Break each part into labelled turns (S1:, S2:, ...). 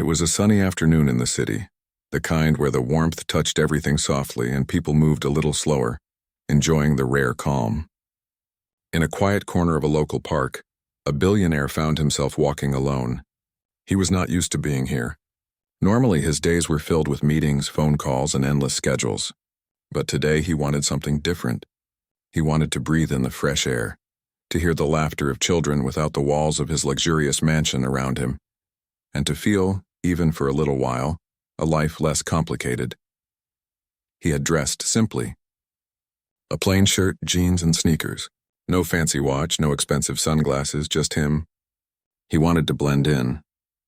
S1: It was a sunny afternoon in the city, the kind where the warmth touched everything softly and people moved a little slower, enjoying the rare calm. In a quiet corner of a local park, a billionaire found himself walking alone. He was not used to being here. Normally, his days were filled with meetings, phone calls, and endless schedules. But today he wanted something different. He wanted to breathe in the fresh air, to hear the laughter of children without the walls of his luxurious mansion around him, and to feel, even for a little while, a life less complicated. He had dressed simply. A plain shirt, jeans, and sneakers. No fancy watch, no expensive sunglasses, just him. He wanted to blend in,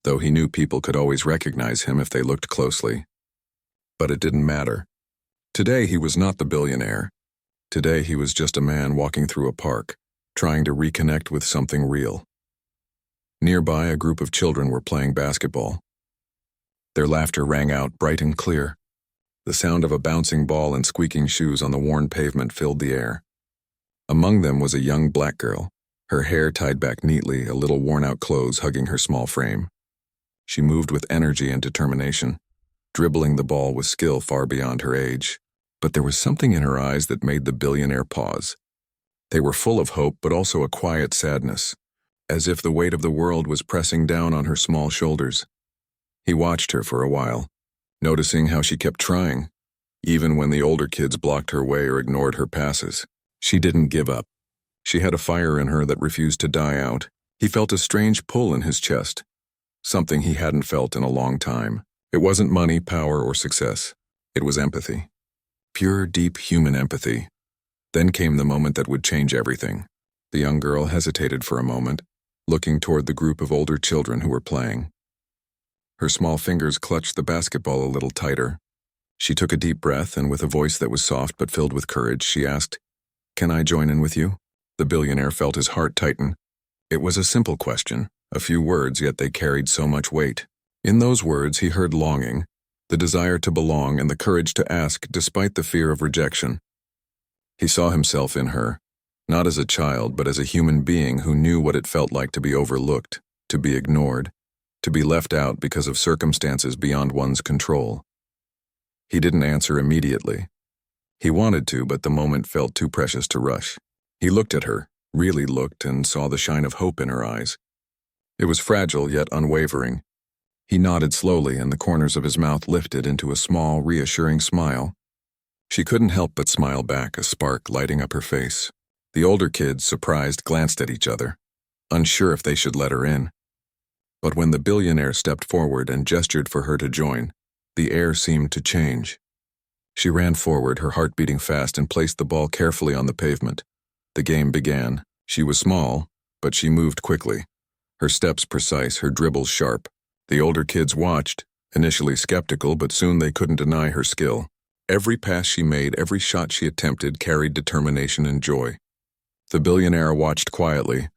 S1: though he knew people could always recognize him if they looked closely. But it didn't matter. Today he was not the billionaire. Today he was just a man walking through a park, trying to reconnect with something real. Nearby, a group of children were playing basketball. Their laughter rang out bright and clear. The sound of a bouncing ball and squeaking shoes on the worn pavement filled the air. Among them was a young black girl, her hair tied back neatly, a little worn-out clothes hugging her small frame. She moved with energy and determination, dribbling the ball with skill far beyond her age. But there was something in her eyes that made the billionaire pause. They were full of hope, but also a quiet sadness, as if the weight of the world was pressing down on her small shoulders. He watched her for a while, noticing how she kept trying, even when the older kids blocked her way or ignored her passes. She didn't give up. She had a fire in her that refused to die out. He felt a strange pull in his chest, something he hadn't felt in a long time. It wasn't money, power, or success. It was empathy. Pure, deep human empathy. Then came the moment that would change everything. The young girl hesitated for a moment, looking toward the group of older children who were playing. Her small fingers clutched the basketball a little tighter. She took a deep breath, and with a voice that was soft but filled with courage, she asked, "Can I join in with you?" The billionaire felt his heart tighten. It was a simple question, a few words, yet they carried so much weight. In those words he heard longing, the desire to belong, and the courage to ask despite the fear of rejection. He saw himself in her, not as a child, but as a human being who knew what it felt like to be overlooked, to be ignored, to be left out because of circumstances beyond one's control. He didn't answer immediately. He wanted to, but the moment felt too precious to rush. He looked at her, really looked, and saw the shine of hope in her eyes. It was fragile yet unwavering. He nodded slowly, and the corners of his mouth lifted into a small, reassuring smile. She couldn't help but smile back, a spark lighting up her face. The older kids, surprised, glanced at each other, unsure if they should let her in. But when the billionaire stepped forward and gestured for her to join, the air seemed to change. She ran forward, her heart beating fast, and placed the ball carefully on the pavement. The game began. She was small, but she moved quickly, her steps precise, her dribbles sharp. The older kids watched, initially skeptical, but soon they couldn't deny her skill. Every pass she made, every shot she attempted carried determination and joy. The billionaire watched quietly,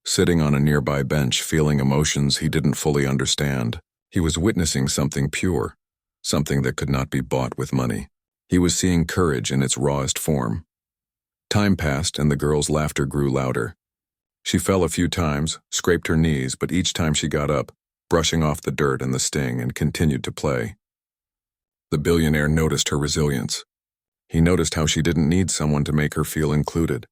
S1: sitting on a nearby bench, feeling emotions he didn't fully understand. He was witnessing something pure, something that could not be bought with money. He was seeing courage in its rawest form. Time passed, and the girl's laughter grew louder. She fell a few times, scraped her knees, but each time she got up, brushing off the dirt and the sting, and continued to play. The billionaire noticed her resilience. He noticed how she didn't need someone to make her feel included.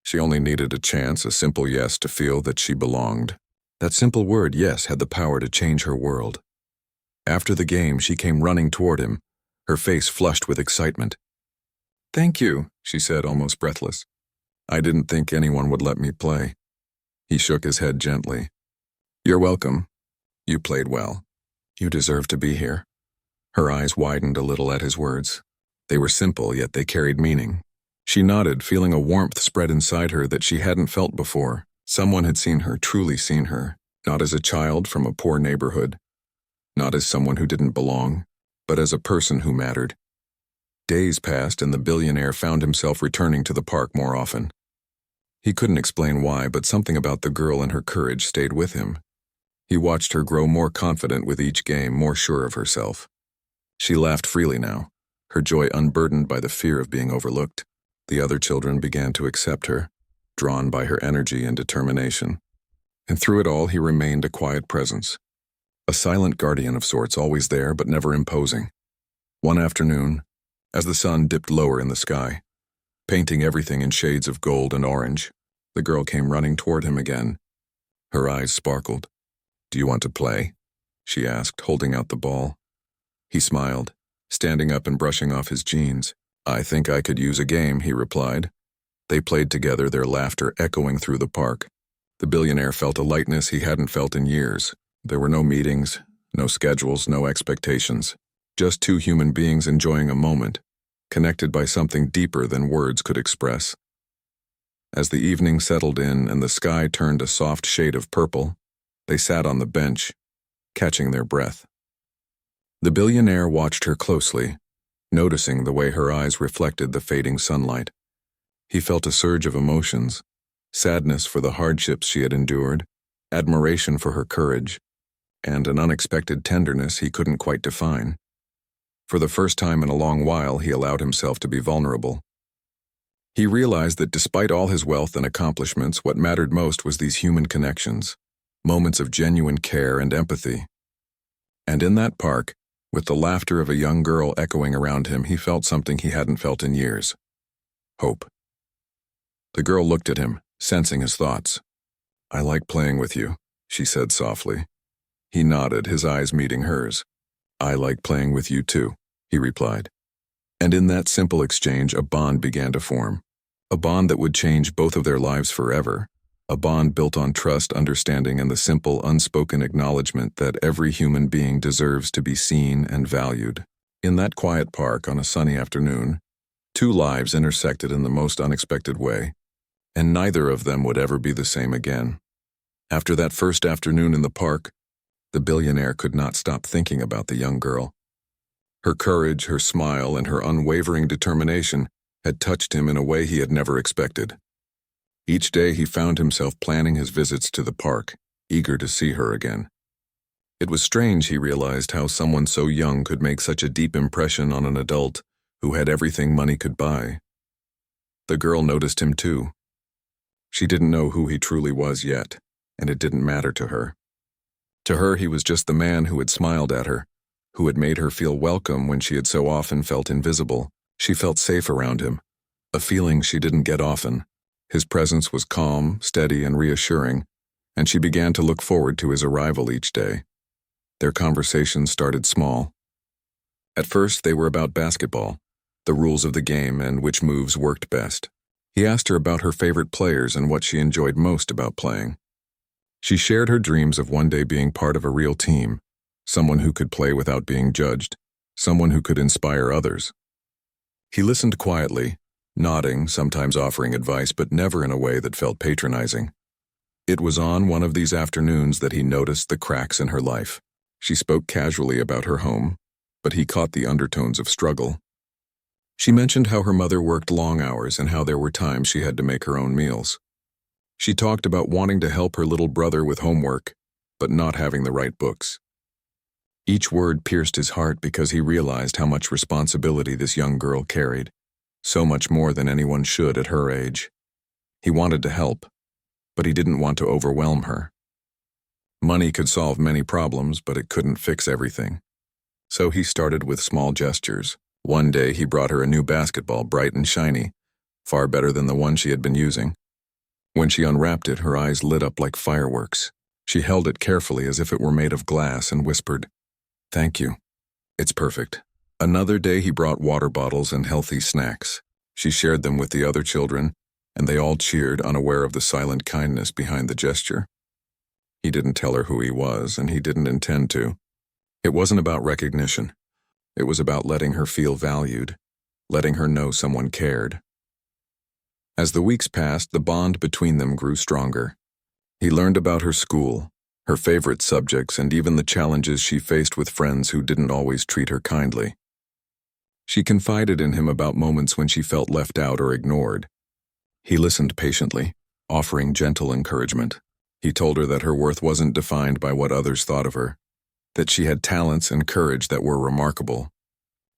S1: She only needed a chance, a simple yes, to feel that she belonged. That simple word, yes, had the power to change her world. After the game, she came running toward him, her face flushed with excitement. "Thank you," she said, almost breathless. "I didn't think anyone would let me play." He shook his head gently. "You're welcome. You played well. You deserve to be here." Her eyes widened a little at his words. They were simple, yet they carried meaning. She nodded, feeling a warmth spread inside her that she hadn't felt before. Someone had seen her, truly seen her, not as a child from a poor neighborhood, not as someone who didn't belong, but as a person who mattered. Days passed, and the billionaire found himself returning to the park more often. He couldn't explain why, but something about the girl and her courage stayed with him. He watched her grow more confident with each game, more sure of herself. She laughed freely now, her joy unburdened by the fear of being overlooked. The other children began to accept her, drawn by her energy and determination. And through it all, he remained a quiet presence. A silent guardian of sorts, always there but never imposing. One afternoon, as the sun dipped lower in the sky, painting everything in shades of gold and orange, the girl came running toward him again. Her eyes sparkled. "Do you want to play?" she asked, holding out the ball. He smiled, standing up and brushing off his jeans. "I think I could use a game," he replied. They played together, their laughter echoing through the park. The billionaire felt a lightness he hadn't felt in years. There were no meetings, no schedules, no expectations. Just two human beings enjoying a moment, connected by something deeper than words could express. As the evening settled in and the sky turned a soft shade of purple, they sat on the bench, catching their breath. The billionaire watched her closely, noticing the way her eyes reflected the fading sunlight. He felt a surge of emotions, sadness for the hardships she had endured, admiration for her courage, and an unexpected tenderness he couldn't quite define. For the first time in a long while, he allowed himself to be vulnerable. He realized that despite all his wealth and accomplishments, what mattered most was these human connections, moments of genuine care and empathy. And in that park, with the laughter of a young girl echoing around him, he felt something he hadn't felt in years. Hope. The girl looked at him, sensing his thoughts. "I like playing with you," she said softly. He nodded, his eyes meeting hers. "I like playing with you too," he replied. And in that simple exchange, a bond began to form. A bond that would change both of their lives forever. A bond built on trust, understanding, and the simple, unspoken acknowledgement that every human being deserves to be seen and valued. In that quiet park on a sunny afternoon, two lives intersected in the most unexpected way, and neither of them would ever be the same again. After that first afternoon in the park, the billionaire could not stop thinking about the young girl. Her courage, her smile, and her unwavering determination had touched him in a way he had never expected. Each day he found himself planning his visits to the park, eager to see her again. It was strange, he realized, how someone so young could make such a deep impression on an adult who had everything money could buy. The girl noticed him too. She didn't know who he truly was yet, and it didn't matter to her. To her, he was just the man who had smiled at her, who had made her feel welcome when she had so often felt invisible. She felt safe around him, a feeling she didn't get often. His presence was calm, steady, and reassuring, and she began to look forward to his arrival each day. Their conversations started small. At first, they were about basketball, the rules of the game, and which moves worked best. He asked her about her favorite players and what she enjoyed most about playing. She shared her dreams of one day being part of a real team, someone who could play without being judged, someone who could inspire others. He listened quietly, nodding, sometimes offering advice, but never in a way that felt patronizing. It was on one of these afternoons that he noticed the cracks in her life. She spoke casually about her home, but he caught the undertones of struggle. She mentioned how her mother worked long hours and how there were times she had to make her own meals. She talked about wanting to help her little brother with homework, but not having the right books. Each word pierced his heart because he realized how much responsibility this young girl carried, so much more than anyone should at her age. He wanted to help, but he didn't want to overwhelm her. Money could solve many problems, but it couldn't fix everything. So he started with small gestures. One day he brought her a new basketball, bright and shiny, far better than the one she had been using. When she unwrapped it, her eyes lit up like fireworks. She held it carefully as if it were made of glass and whispered, "Thank you. It's perfect." Another day he brought water bottles and healthy snacks. She shared them with the other children, and they all cheered, unaware of the silent kindness behind the gesture. He didn't tell her who he was, and he didn't intend to. It wasn't about recognition. It was about letting her feel valued, letting her know someone cared. As the weeks passed, the bond between them grew stronger. He learned about her school, her favorite subjects, and even the challenges she faced with friends who didn't always treat her kindly. She confided in him about moments when she felt left out or ignored. He listened patiently, offering gentle encouragement. He told her that her worth wasn't defined by what others thought of her, that she had talents and courage that were remarkable.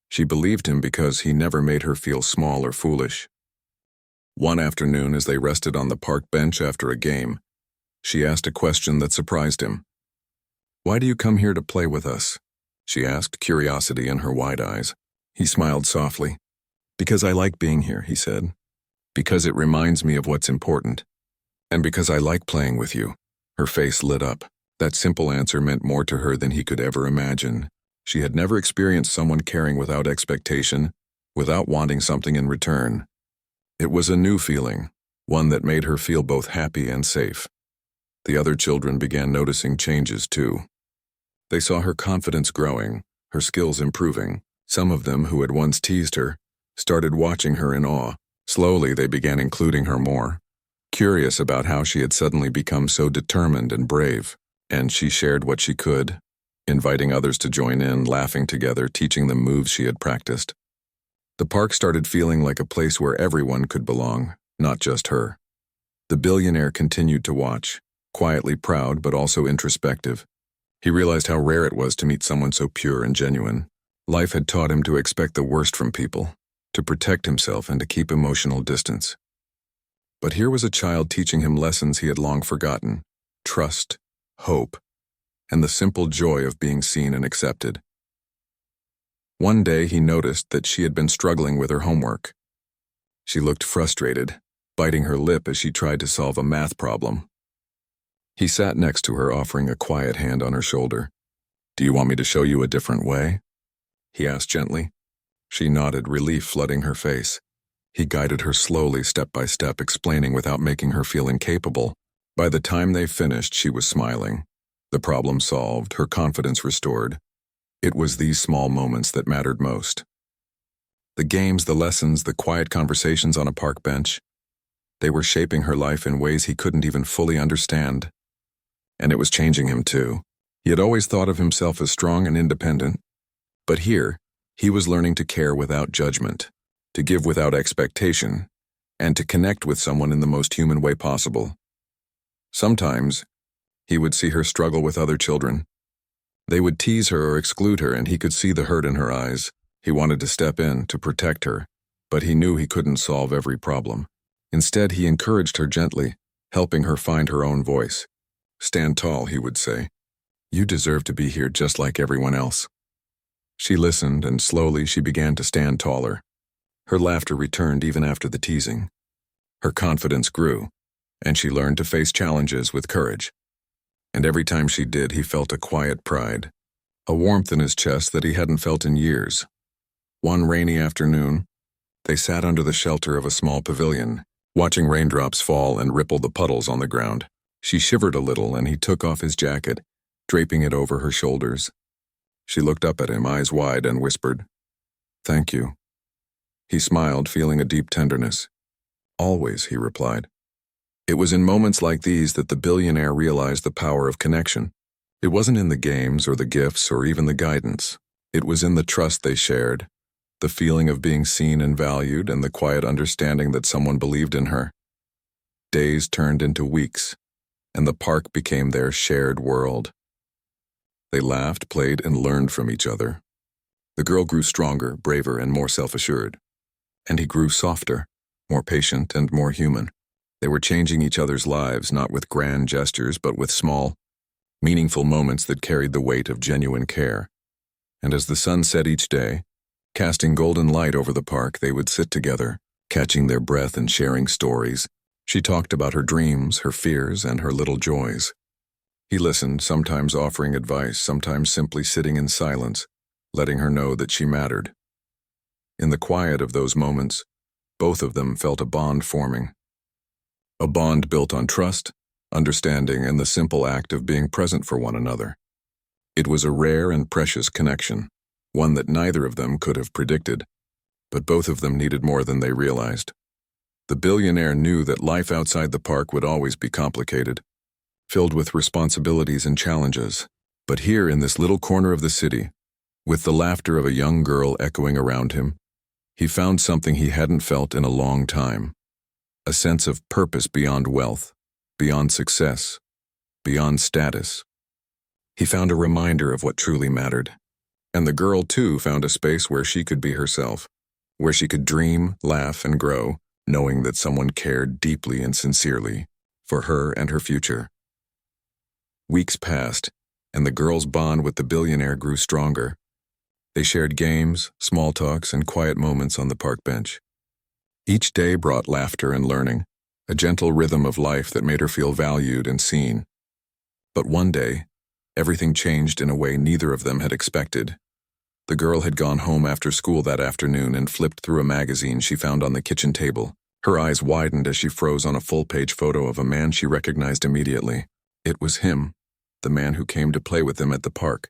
S1: She believed him because he never made her feel small or foolish. One afternoon, as they rested on the park bench after a game, she asked a question that surprised him. "Why do you come here to play with us?" she asked, curiosity in her wide eyes. He smiled softly. "Because I like being here," he said. "Because it reminds me of what's important. And because I like playing with you." Her face lit up. That simple answer meant more to her than he could ever imagine. She had never experienced someone caring without expectation, without wanting something in return. It was a new feeling, one that made her feel both happy and safe. The other children began noticing changes too. They saw her confidence growing, her skills improving. Some of them, who had once teased her, started watching her in awe. Slowly, they began including her more, curious about how she had suddenly become so determined and brave. And she shared what she could, inviting others to join in, laughing together, teaching them moves she had practiced. The park started feeling like a place where everyone could belong, not just her. The billionaire continued to watch, quietly proud but also introspective. He realized how rare it was to meet someone so pure and genuine. Life had taught him to expect the worst from people, to protect himself and to keep emotional distance. But here was a child teaching him lessons he had long forgotten: trust, hope, and the simple joy of being seen and accepted. One day he noticed that she had been struggling with her homework. She looked frustrated, biting her lip as she tried to solve a math problem. He sat next to her, offering a quiet hand on her shoulder. "Do you want me to show you a different way?" he asked gently. She nodded, relief flooding her face. He guided her slowly, step by step, explaining without making her feel incapable. By the time they finished, she was smiling. The problem solved, her confidence restored. It was these small moments that mattered most. The games, the lessons, the quiet conversations on a park bench. They were shaping her life in ways he couldn't even fully understand. And it was changing him too. He had always thought of himself as strong and independent. But here, he was learning to care without judgment, to give without expectation, and to connect with someone in the most human way possible. Sometimes, he would see her struggle with other children. They would tease her or exclude her, and he could see the hurt in her eyes. He wanted to step in, to protect her, but he knew he couldn't solve every problem. Instead, he encouraged her gently, helping her find her own voice. "Stand tall," he would say. "You deserve to be here just like everyone else." She listened, and slowly she began to stand taller. Her laughter returned even after the teasing. Her confidence grew, and she learned to face challenges with courage. And every time she did, he felt a quiet pride, a warmth in his chest that he hadn't felt in years. One rainy afternoon, they sat under the shelter of a small pavilion, watching raindrops fall and ripple the puddles on the ground. She shivered a little, and he took off his jacket, draping it over her shoulders. She looked up at him, eyes wide, and whispered, "Thank you." He smiled, feeling a deep tenderness. "Always," he replied. It was in moments like these that the billionaire realized the power of connection. It wasn't in the games or the gifts or even the guidance. It was in the trust they shared, the feeling of being seen and valued, and the quiet understanding that someone believed in her. Days turned into weeks, and the park became their shared world. They laughed, played, and learned from each other. The girl grew stronger, braver, and more self-assured. And he grew softer, more patient, and more human. They were changing each other's lives, not with grand gestures, but with small, meaningful moments that carried the weight of genuine care. And as the sun set each day, casting golden light over the park, they would sit together, catching their breath and sharing stories. She talked about her dreams, her fears, and her little joys. He listened, sometimes offering advice, sometimes simply sitting in silence, letting her know that she mattered. In the quiet of those moments, both of them felt a bond forming. A bond built on trust, understanding, and the simple act of being present for one another. It was a rare and precious connection, one that neither of them could have predicted, but both of them needed more than they realized. The billionaire knew that life outside the park would always be complicated, filled with responsibilities and challenges. But here in this little corner of the city, with the laughter of a young girl echoing around him, he found something he hadn't felt in a long time. A sense of purpose beyond wealth, beyond success, beyond status. He found a reminder of what truly mattered. And the girl, too, found a space where she could be herself, where she could dream, laugh, and grow, knowing that someone cared deeply and sincerely for her and her future. Weeks passed, and the girl's bond with the billionaire grew stronger. They shared games, small talks, and quiet moments on the park bench. Each day brought laughter and learning, a gentle rhythm of life that made her feel valued and seen. But one day, everything changed in a way neither of them had expected. The girl had gone home after school that afternoon and flipped through a magazine she found on the kitchen table. Her eyes widened as she froze on a full-page photo of a man she recognized immediately. It was him, the man who came to play with them at the park.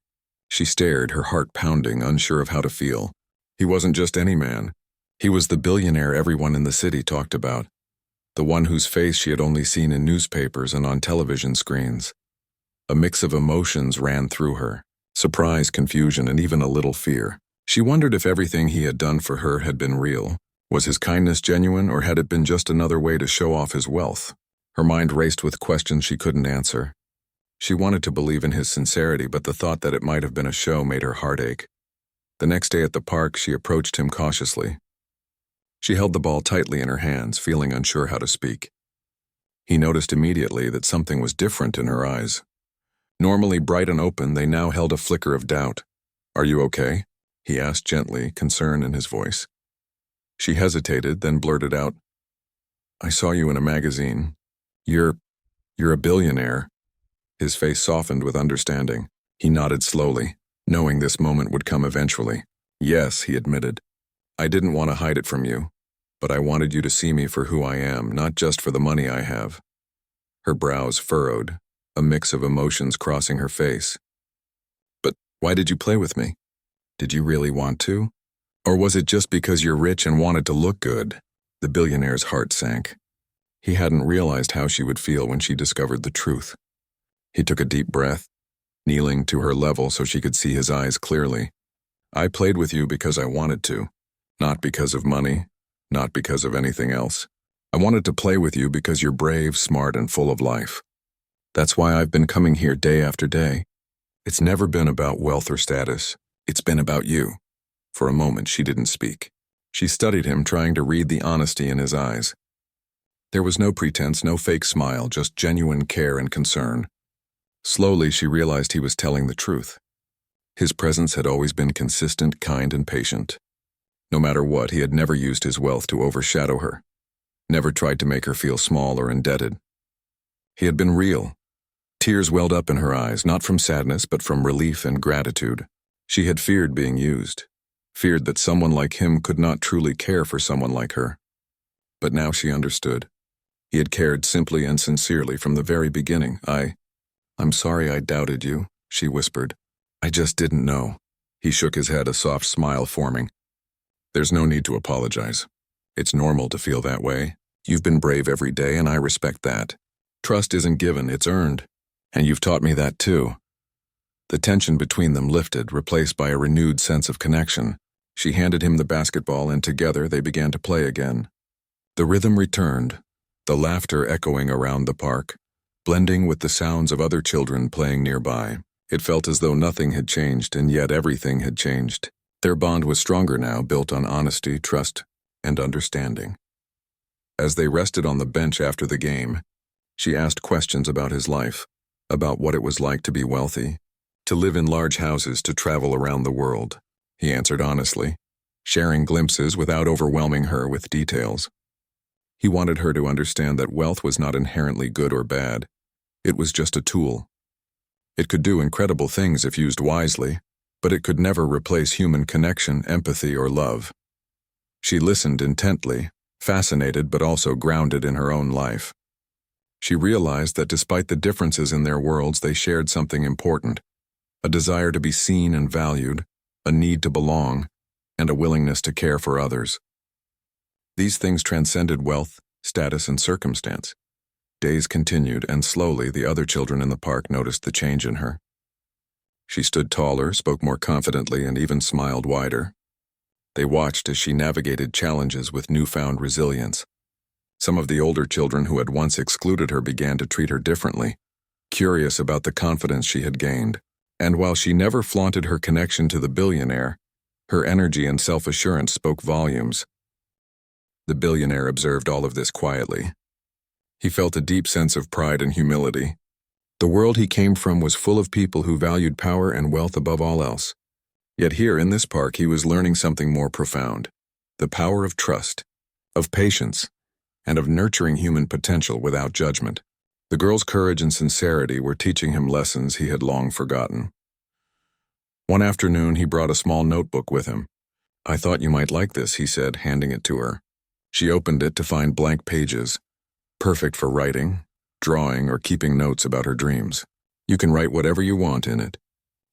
S1: She stared, her heart pounding, unsure of how to feel. He wasn't just any man. He was the billionaire everyone in the city talked about, the one whose face she had only seen in newspapers and on television screens. A mix of emotions ran through her. Surprise, confusion, and even a little fear. She wondered if everything he had done for her had been real. Was his kindness genuine, or had it been just another way to show off his wealth? Her mind raced with questions she couldn't answer. She wanted to believe in his sincerity, but the thought that it might have been a show made her heart ache. The next day at the park, she approached him cautiously. She held the ball tightly in her hands, feeling unsure how to speak. He noticed immediately that something was different in her eyes. Normally bright and open, they now held a flicker of doubt. "Are you okay?" he asked gently, concern in his voice. She hesitated, then blurted out, "I saw you in a magazine. You're a billionaire." His face softened with understanding. He nodded slowly, knowing this moment would come eventually. "Yes," he admitted. "I didn't want to hide it from you, but I wanted you to see me for who I am, not just for the money I have." Her brows furrowed, a mix of emotions crossing her face. "But why did you play with me? Did you really want to? Or was it just because you're rich and wanted to look good?" The billionaire's heart sank. He hadn't realized how she would feel when she discovered the truth. He took a deep breath, kneeling to her level so she could see his eyes clearly. "I played with you because I wanted to, not because of money, not because of anything else. I wanted to play with you because you're brave, smart, and full of life. That's why I've been coming here day after day. It's never been about wealth or status. It's been about you." For a moment, she didn't speak. She studied him, trying to read the honesty in his eyes. There was no pretense, no fake smile, just genuine care and concern. Slowly, she realized he was telling the truth. His presence had always been consistent, kind, and patient. No matter what, he had never used his wealth to overshadow her, never tried to make her feel small or indebted. He had been real. Tears welled up in her eyes, not from sadness, but from relief and gratitude. She had feared being used, feared that someone like him could not truly care for someone like her. But now she understood. He had cared simply and sincerely from the very beginning. I'm sorry I doubted you," she whispered. "I just didn't know." He shook his head, a soft smile forming. "There's no need to apologize. It's normal to feel that way. You've been brave every day, and I respect that. Trust isn't given, it's earned. And you've taught me that too." The tension between them lifted, replaced by a renewed sense of connection. She handed him the basketball, and together they began to play again. The rhythm returned, the laughter echoing around the park, blending with the sounds of other children playing nearby. It felt as though nothing had changed, and yet everything had changed. Their bond was stronger now, built on honesty, trust, and understanding. As they rested on the bench after the game, she asked questions about his life, about what it was like to be wealthy, to live in large houses, to travel around the world. He answered honestly, sharing glimpses without overwhelming her with details. He wanted her to understand that wealth was not inherently good or bad. It was just a tool. It could do incredible things if used wisely, but it could never replace human connection, empathy, or love. She listened intently, fascinated but also grounded in her own life. She realized that despite the differences in their worlds, they shared something important: a desire to be seen and valued, a need to belong, and a willingness to care for others. These things transcended wealth, status, and circumstance. Days continued, and slowly the other children in the park noticed the change in her. She stood taller, spoke more confidently, and even smiled wider. They watched as she navigated challenges with newfound resilience. Some of the older children who had once excluded her began to treat her differently, curious about the confidence she had gained. And while she never flaunted her connection to the billionaire, her energy and self-assurance spoke volumes. The billionaire observed all of this quietly. He felt a deep sense of pride and humility. The world he came from was full of people who valued power and wealth above all else. Yet here in this park he was learning something more profound: the power of trust, of patience, and of nurturing human potential without judgment. The girl's courage and sincerity were teaching him lessons he had long forgotten. One afternoon he brought a small notebook with him. "I thought you might like this," he said, handing it to her. She opened it to find blank pages, perfect for writing, drawing, or keeping notes about her dreams. "You can write whatever you want in it.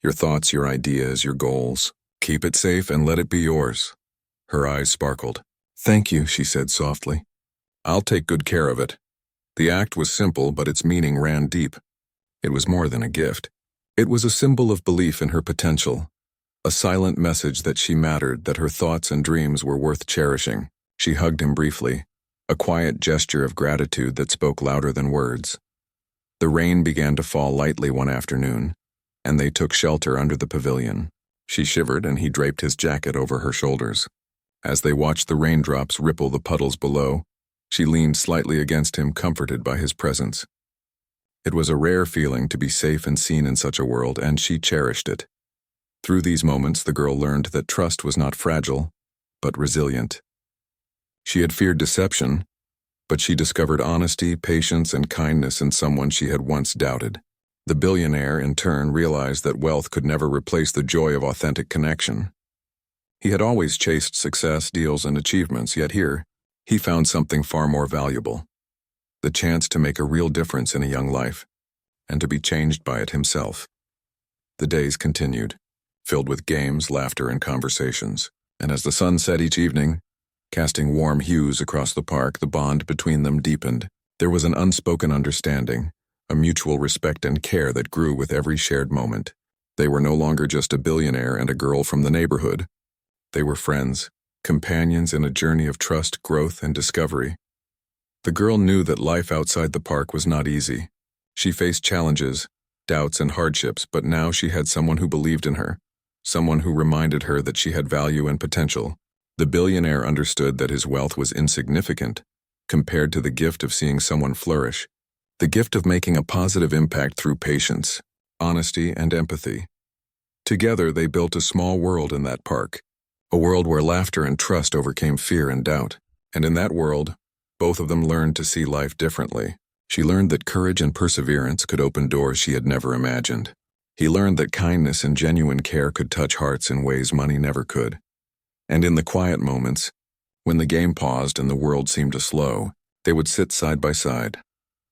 S1: Your thoughts, your ideas, your goals. Keep it safe and let it be yours." Her eyes sparkled. "Thank you," she said softly. "I'll take good care of it." The act was simple, but its meaning ran deep. It was more than a gift. It was a symbol of belief in her potential, a silent message that she mattered, that her thoughts and dreams were worth cherishing. She hugged him briefly, a quiet gesture of gratitude that spoke louder than words. The rain began to fall lightly one afternoon, and they took shelter under the pavilion. She shivered, and he draped his jacket over her shoulders. As they watched the raindrops ripple the puddles below, she leaned slightly against him, comforted by his presence. It was a rare feeling to be safe and seen in such a world, and she cherished it. Through these moments, the girl learned that trust was not fragile, but resilient. She had feared deception, but she discovered honesty, patience, and kindness in someone she had once doubted. The billionaire, in turn, realized that wealth could never replace the joy of authentic connection. He had always chased success, deals, and achievements, yet here, he found something far more valuable: the chance to make a real difference in a young life, and to be changed by it himself. The days continued, filled with games, laughter, and conversations, and as the sun set each evening, casting warm hues across the park, the bond between them deepened. There was an unspoken understanding, a mutual respect and care that grew with every shared moment. They were no longer just a billionaire and a girl from the neighborhood. They were friends, companions in a journey of trust, growth, and discovery. The girl knew that life outside the park was not easy. She faced challenges, doubts, and hardships, but now she had someone who believed in her, someone who reminded her that she had value and potential. The billionaire understood that his wealth was insignificant compared to the gift of seeing someone flourish, the gift of making a positive impact through patience, honesty, and empathy. Together, they built a small world in that park, a world where laughter and trust overcame fear and doubt. And in that world, both of them learned to see life differently. She learned that courage and perseverance could open doors she had never imagined. He learned that kindness and genuine care could touch hearts in ways money never could. And in the quiet moments, when the game paused and the world seemed to slow, they would sit side by side,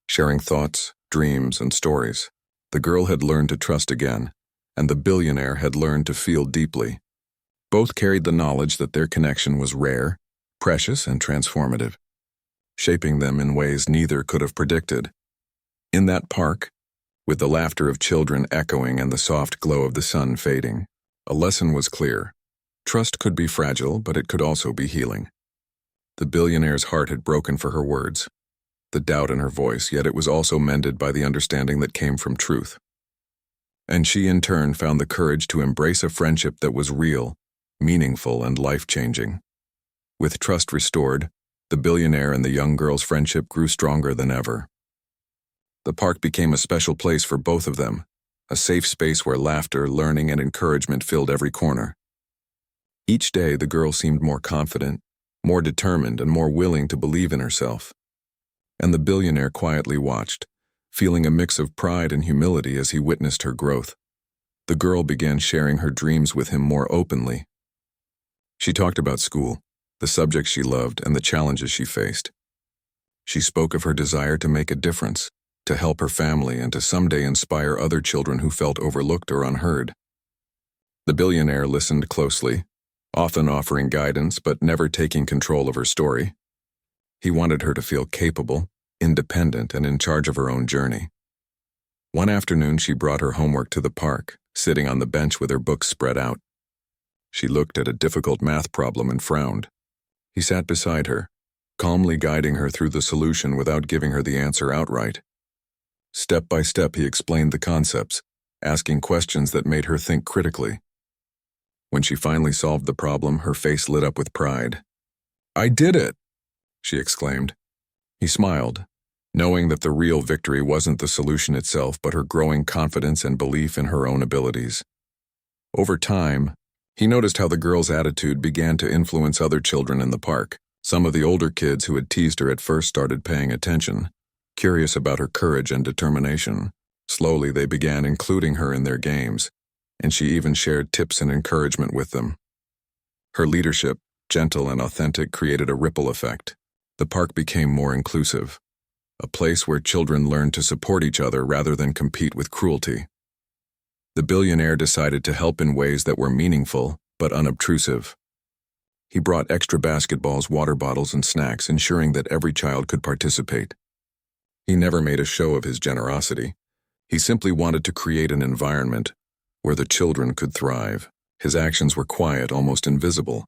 S1: sharing thoughts, dreams, and stories. The girl had learned to trust again, and the billionaire had learned to feel deeply. Both carried the knowledge that their connection was rare, precious, and transformative, shaping them in ways neither could have predicted. In that park, with the laughter of children echoing and the soft glow of the sun fading, a lesson was clear. Trust could be fragile, but it could also be healing. The billionaire's heart had broken for her words, the doubt in her voice, yet it was also mended by the understanding that came from truth. And she, in turn, found the courage to embrace a friendship that was real, meaningful, and life-changing. With trust restored, the billionaire and the young girl's friendship grew stronger than ever. The park became a special place for both of them, a safe space where laughter, learning, and encouragement filled every corner. Each day, the girl seemed more confident, more determined, and more willing to believe in herself. And the billionaire quietly watched, feeling a mix of pride and humility as he witnessed her growth. The girl began sharing her dreams with him more openly. She talked about school, the subjects she loved, and the challenges she faced. She spoke of her desire to make a difference, to help her family, and to someday inspire other children who felt overlooked or unheard. The billionaire listened closely, often offering guidance but never taking control of her story. He wanted her to feel capable, independent, and in charge of her own journey. One afternoon, she brought her homework to the park, sitting on the bench with her books spread out. She looked at a difficult math problem and frowned. He sat beside her, calmly guiding her through the solution without giving her the answer outright. Step by step, he explained the concepts, asking questions that made her think critically. When she finally solved the problem, her face lit up with pride. "I did it!" she exclaimed. He smiled, knowing that the real victory wasn't the solution itself but her growing confidence and belief in her own abilities. Over time, he noticed how the girl's attitude began to influence other children in the park. Some of the older kids who had teased her at first started paying attention, curious about her courage and determination. Slowly, they began including her in their games, and she even shared tips and encouragement with them. Her leadership, gentle and authentic, created a ripple effect. The park became more inclusive, a place where children learned to support each other rather than compete with cruelty. The billionaire decided to help in ways that were meaningful but unobtrusive. He brought extra basketballs, water bottles, and snacks, ensuring that every child could participate. He never made a show of his generosity. He simply wanted to create an environment where the children could thrive. His actions were quiet, almost invisible,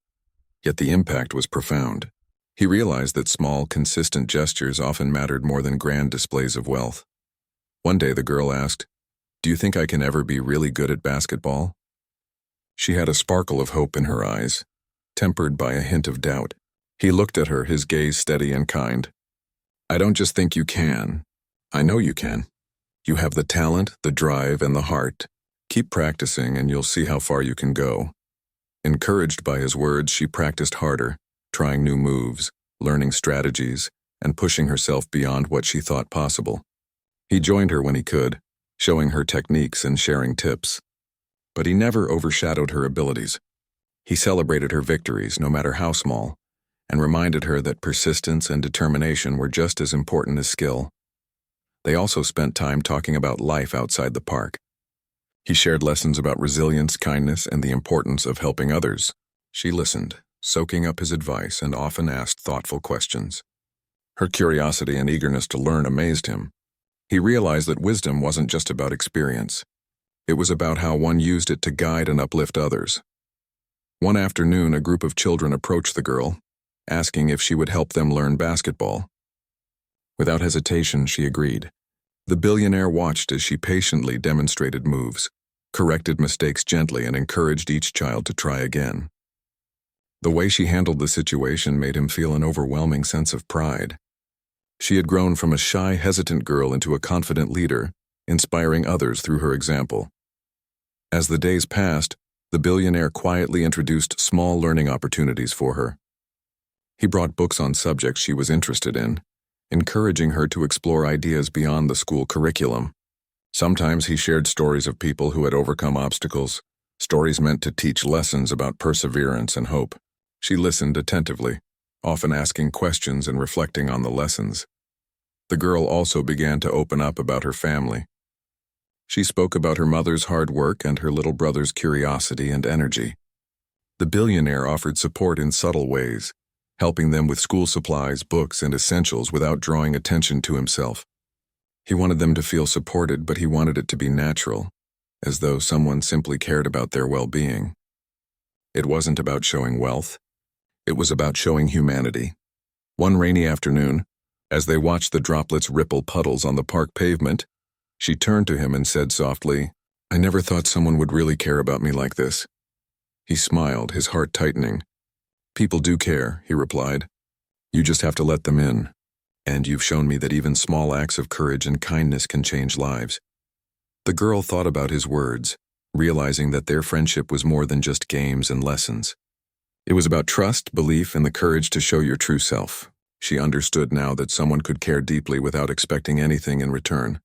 S1: yet the impact was profound. He realized that small, consistent gestures often mattered more than grand displays of wealth. One day the girl asked, "Do you think I can ever be really good at basketball?" She had a sparkle of hope in her eyes, tempered by a hint of doubt. He looked at her, his gaze steady and kind. "I don't just think you can. I know you can. You have the talent, the drive, and the heart. Keep practicing and you'll see how far you can go." Encouraged by his words, she practiced harder, trying new moves, learning strategies, and pushing herself beyond what she thought possible. He joined her when he could, showing her techniques and sharing tips. But he never overshadowed her abilities. He celebrated her victories, no matter how small, and reminded her that persistence and determination were just as important as skill. They also spent time talking about life outside the park. He shared lessons about resilience, kindness, and the importance of helping others. She listened, soaking up his advice, and often asked thoughtful questions. Her curiosity and eagerness to learn amazed him. He realized that wisdom wasn't just about experience. It was about how one used it to guide and uplift others. One afternoon, a group of children approached the girl, asking if she would help them learn basketball. Without hesitation, she agreed. The billionaire watched as she patiently demonstrated moves, corrected mistakes gently, and encouraged each child to try again. The way she handled the situation made him feel an overwhelming sense of pride. She had grown from a shy, hesitant girl into a confident leader, inspiring others through her example. As the days passed, the billionaire quietly introduced small learning opportunities for her. He brought books on subjects she was interested in, encouraging her to explore ideas beyond the school curriculum. Sometimes he shared stories of people who had overcome obstacles, stories meant to teach lessons about perseverance and hope. She listened attentively, often asking questions and reflecting on the lessons. The girl also began to open up about her family. She spoke about her mother's hard work and her little brother's curiosity and energy. The billionaire offered support in subtle ways, helping them with school supplies, books, and essentials without drawing attention to himself. He wanted them to feel supported, but he wanted it to be natural, as though someone simply cared about their well-being. It wasn't about showing wealth. It was about showing humanity. One rainy afternoon, as they watched the droplets ripple puddles on the park pavement, she turned to him and said softly, "I never thought someone would really care about me like this." He smiled, his heart tightening. "People do care," he replied. "You just have to let them in. And you've shown me that even small acts of courage and kindness can change lives." The girl thought about his words, realizing that their friendship was more than just games and lessons. It was about trust, belief, and the courage to show your true self. She understood now that someone could care deeply without expecting anything in return,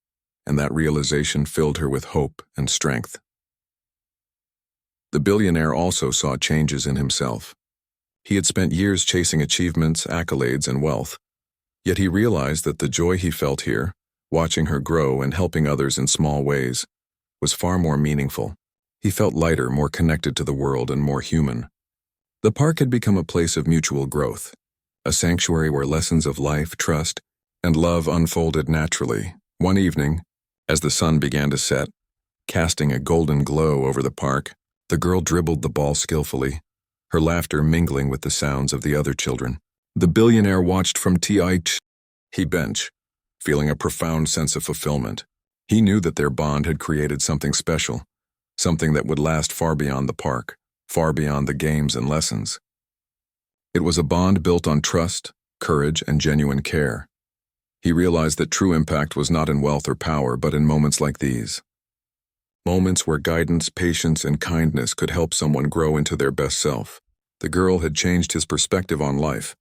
S1: and that realization filled her with hope and strength. The billionaire also saw changes in himself. He had spent years chasing achievements, accolades, and wealth, yet he realized that the joy he felt here, watching her grow and helping others in small ways, was far more meaningful. He felt lighter, more connected to the world, and more human. The park had become a place of mutual growth, a sanctuary where lessons of life, trust, and love unfolded naturally. One evening, as the sun began to set, casting a golden glow over the park, the girl dribbled the ball skillfully, her laughter mingling with the sounds of the other children. The billionaire watched from he bench, feeling a profound sense of fulfillment. He knew that their bond had created something special, something that would last far beyond the park, far beyond the games and lessons. It was a bond built on trust, courage, and genuine care. He realized that true impact was not in wealth or power, but in moments like these. Moments where guidance, patience, and kindness could help someone grow into their best self. The girl had changed his perspective on life,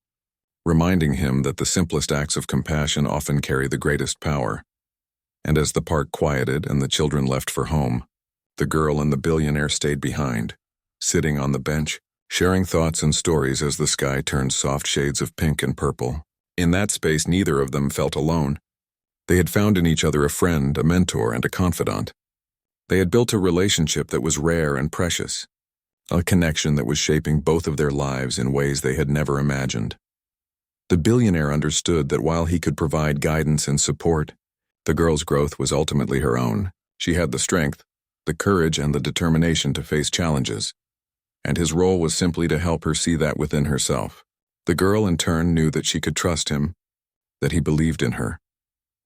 S1: reminding him that the simplest acts of compassion often carry the greatest power. And as the park quieted and the children left for home, the girl and the billionaire stayed behind, sitting on the bench, sharing thoughts and stories as the sky turned soft shades of pink and purple. In that space, neither of them felt alone. They had found in each other a friend, a mentor, and a confidant. They had built a relationship that was rare and precious, a connection that was shaping both of their lives in ways they had never imagined. The billionaire understood that while he could provide guidance and support, the girl's growth was ultimately her own. She had the strength, the courage, and the determination to face challenges, and his role was simply to help her see that within herself. The girl, in turn, knew that she could trust him, that he believed in her,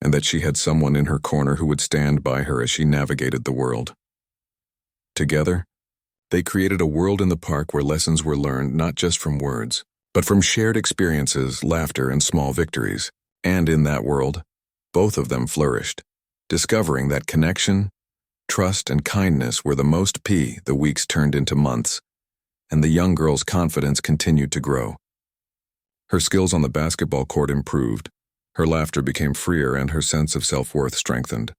S1: and that she had someone in her corner who would stand by her as she navigated the world. Together, they created a world in the park where lessons were learned not just from words, but from shared experiences, laughter, and small victories. And in that world, both of them flourished, discovering that connection, trust, and kindness were the most P. The weeks turned into months, and the young girl's confidence continued to grow. Her skills on the basketball court improved, her laughter became freer, and her sense of self-worth strengthened.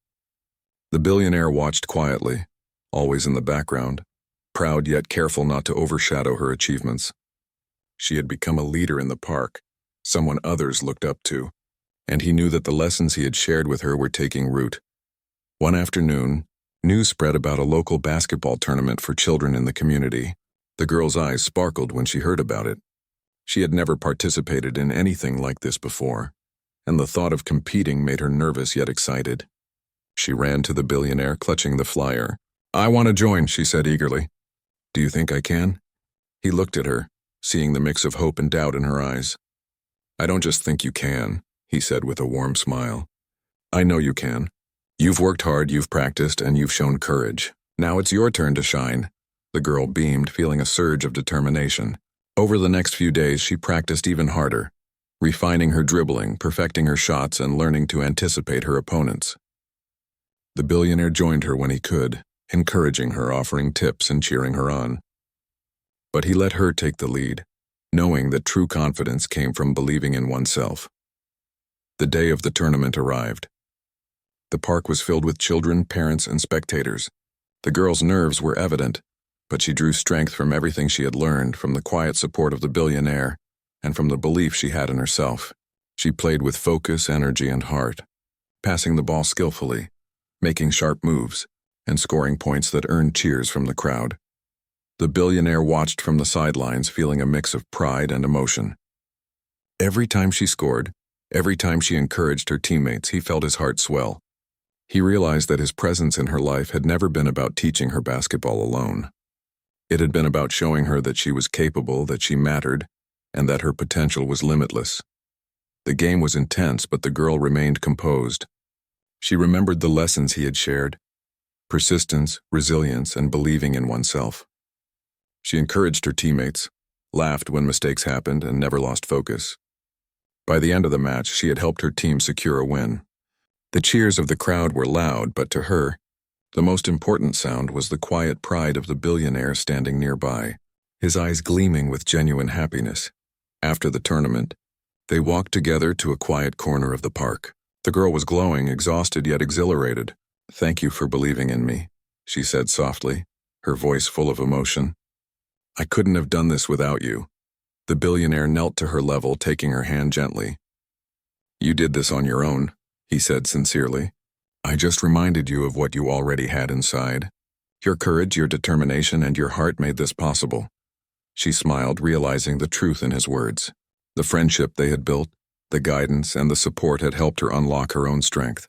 S1: The billionaire watched quietly, always in the background, proud yet careful not to overshadow her achievements. She had become a leader in the park, someone others looked up to, and he knew that the lessons he had shared with her were taking root. One afternoon, news spread about a local basketball tournament for children in the community. The girl's eyes sparkled when she heard about it. She had never participated in anything like this before, and the thought of competing made her nervous yet excited. She ran to the billionaire, clutching the flyer. "I want to join," she said eagerly. "Do you think I can?" He looked at her, seeing the mix of hope and doubt in her eyes. "I don't just think you can," he said with a warm smile. "I know you can. You've worked hard, you've practiced, and you've shown courage. Now it's your turn to shine." The girl beamed, feeling a surge of determination. Over the next few days, she practiced even harder, refining her dribbling, perfecting her shots, and learning to anticipate her opponents. The billionaire joined her when he could, encouraging her, offering tips, and cheering her on. But he let her take the lead, knowing that true confidence came from believing in oneself. The day of the tournament arrived. The park was filled with children, parents, and spectators. The girl's nerves were evident, but she drew strength from everything she had learned, from the quiet support of the billionaire, and from the belief she had in herself. She played with focus, energy, and heart, passing the ball skillfully, making sharp moves, and scoring points that earned cheers from the crowd. The billionaire watched from the sidelines, feeling a mix of pride and emotion. Every time she scored, every time she encouraged her teammates, he felt his heart swell. He realized that his presence in her life had never been about teaching her basketball alone. It had been about showing her that she was capable, that she mattered, and that her potential was limitless. The game was intense, but the girl remained composed. She remembered the lessons he had shared: persistence, resilience, and believing in oneself. She encouraged her teammates, laughed when mistakes happened, and never lost focus. By the end of the match, she had helped her team secure a win. The cheers of the crowd were loud, but to her, the most important sound was the quiet pride of the billionaire standing nearby, his eyes gleaming with genuine happiness. After the tournament, they walked together to a quiet corner of the park. The girl was glowing, exhausted yet exhilarated. "Thank you for believing in me," she said softly, her voice full of emotion. "I couldn't have done this without you." The billionaire knelt to her level, taking her hand gently. "You did this on your own," he said sincerely. "I just reminded you of what you already had inside. Your courage, your determination, and your heart made this possible." She smiled, realizing the truth in his words. The friendship they had built, the guidance, and the support had helped her unlock her own strength.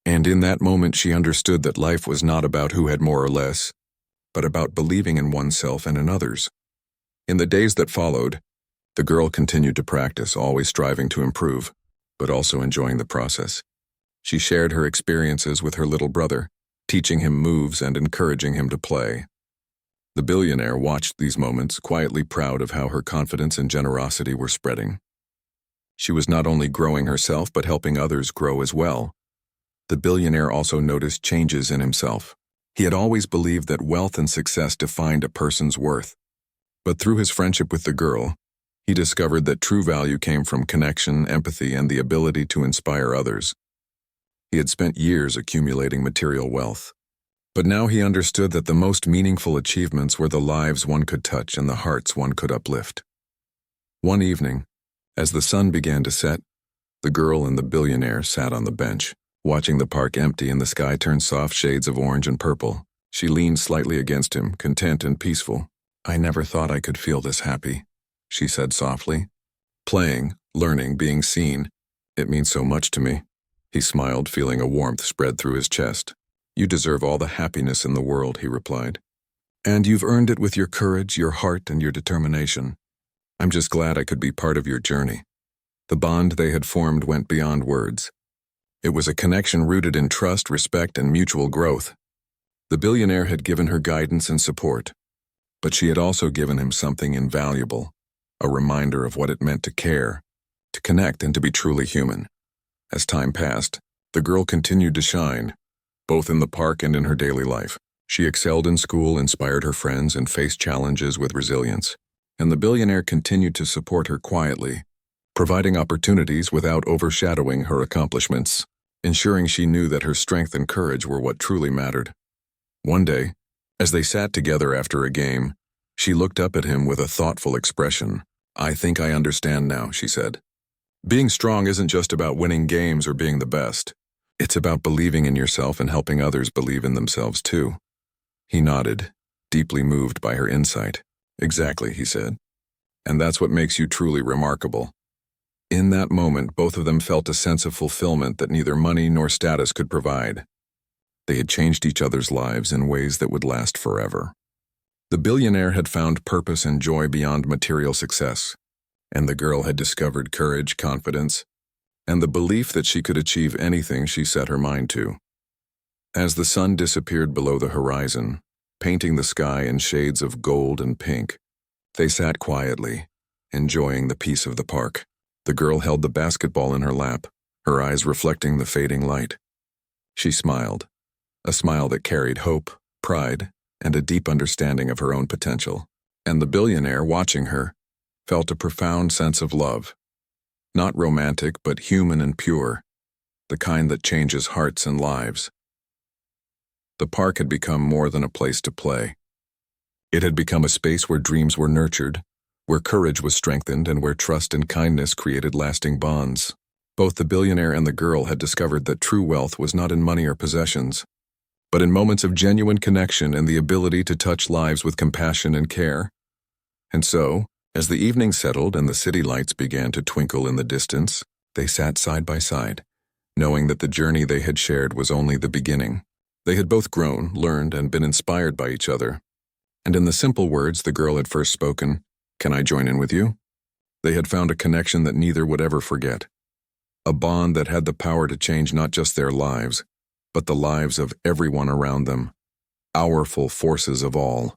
S1: And in that moment, she understood that life was not about who had more or less, but about believing in oneself and in others. In the days that followed, the girl continued to practice, always striving to improve, but also enjoying the process. She shared her experiences with her little brother, teaching him moves and encouraging him to play. The billionaire watched these moments, quietly proud of how her confidence and generosity were spreading. She was not only growing herself but helping others grow as well. The billionaire also noticed changes in himself. He had always believed that wealth and success defined a person's worth. But through his friendship with the girl, he discovered that true value came from connection, empathy, and the ability to inspire others. He had spent years accumulating material wealth. But now he understood that the most meaningful achievements were the lives one could touch and the hearts one could uplift. One evening, as the sun began to set, the girl and the billionaire sat on the bench, watching the park empty and the sky turn soft shades of orange and purple. She leaned slightly against him, content and peaceful. "I never thought I could feel this happy," she said softly. "Playing, learning, being seen, it means so much to me." He smiled, feeling a warmth spread through his chest. "You deserve all the happiness in the world," he replied. "And you've earned it with your courage, your heart, and your determination. I'm just glad I could be part of your journey." The bond they had formed went beyond words. It was a connection rooted in trust, respect, and mutual growth. The billionaire had given her guidance and support, but she had also given him something invaluable, a reminder of what it meant to care, to connect, and to be truly human. As time passed, the girl continued to shine, both in the park and in her daily life. She excelled in school, inspired her friends, and faced challenges with resilience. And the billionaire continued to support her quietly, providing opportunities without overshadowing her accomplishments, ensuring she knew that her strength and courage were what truly mattered. One day, as they sat together after a game, she looked up at him with a thoughtful expression. "I think I understand now," she said. "Being strong isn't just about winning games or being the best. It's about believing in yourself and helping others believe in themselves too." He nodded, deeply moved by her insight. "Exactly," he said. "And that's what makes you truly remarkable." In that moment, both of them felt a sense of fulfillment that neither money nor status could provide. They had changed each other's lives in ways that would last forever. The billionaire had found purpose and joy beyond material success, and the girl had discovered courage, confidence, and the belief that she could achieve anything she set her mind to. As the sun disappeared below the horizon, painting the sky in shades of gold and pink, they sat quietly, enjoying the peace of the park. The girl held the basketball in her lap, her eyes reflecting the fading light. She smiled, a smile that carried hope, pride, and a deep understanding of her own potential. And the billionaire, watching her, felt a profound sense of love. Not romantic, but human and pure, the kind that changes hearts and lives. The park had become more than a place to play. It had become a space where dreams were nurtured, where courage was strengthened, and where trust and kindness created lasting bonds. Both the billionaire and the girl had discovered that true wealth was not in money or possessions, but in moments of genuine connection and the ability to touch lives with compassion and care. And so, as the evening settled and the city lights began to twinkle in the distance, they sat side by side, knowing that the journey they had shared was only the beginning. They had both grown, learned, and been inspired by each other. And in the simple words the girl had first spoken, "Can I join in with you?" they had found a connection that neither would ever forget. A bond that had the power to change not just their lives, but the lives of everyone around them. Powerful forces of all.